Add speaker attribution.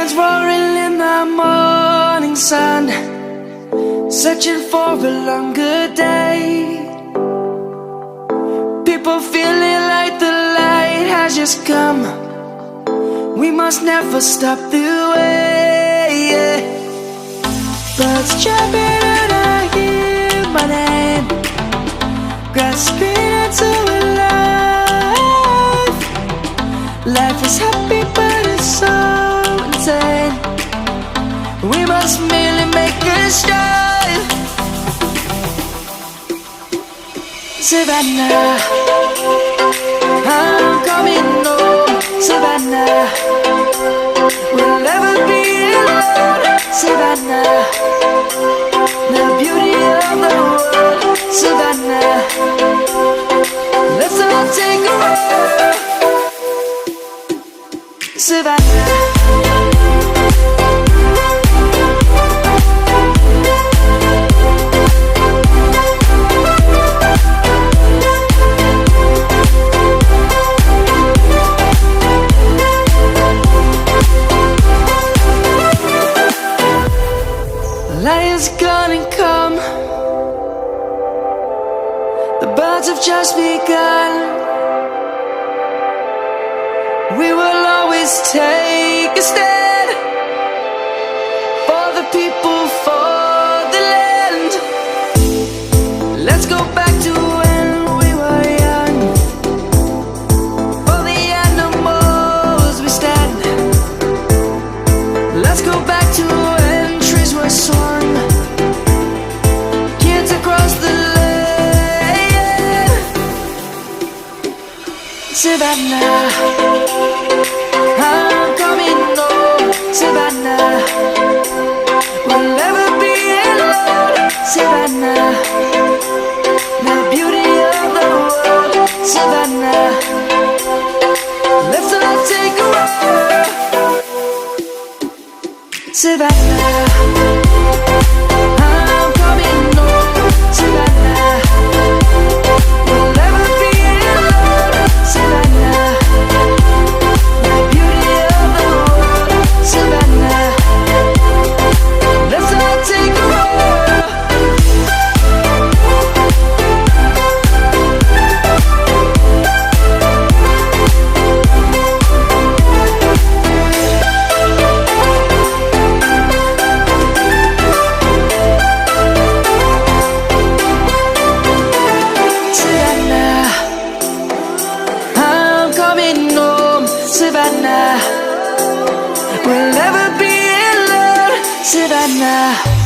Speaker 1: lions roaring in the morning sun, searching for a longer day. People feeling like the light has just come. We must never stop the way, yeah. Birds chirping and I hear my name, grasping into a life. Life is happy but it's so insane. We must merely make a strive. Savannah, I'm coming home. Savannah, we'll never be alone. Savannah, the beauty of the world. Savannah, let's all take a ride. Savannah, lion's gonna come. The birds have just begun. We will always take a stand for the people, for the land. Let's go back to when we were young. For the animals we stand. Let's go back to when trees were swung, kids across the land. Savannah, I'm coming home. Savannah, we'll never be alone. Savannah, the beauty of the world. Savannah, let's all take a ride. Savannah, I'm coming home. Savannah, we'll never be alone. Savannah, the beauty of the world. Savannah, let's all take a ride. Savannah, we'll never be alone. Savannah.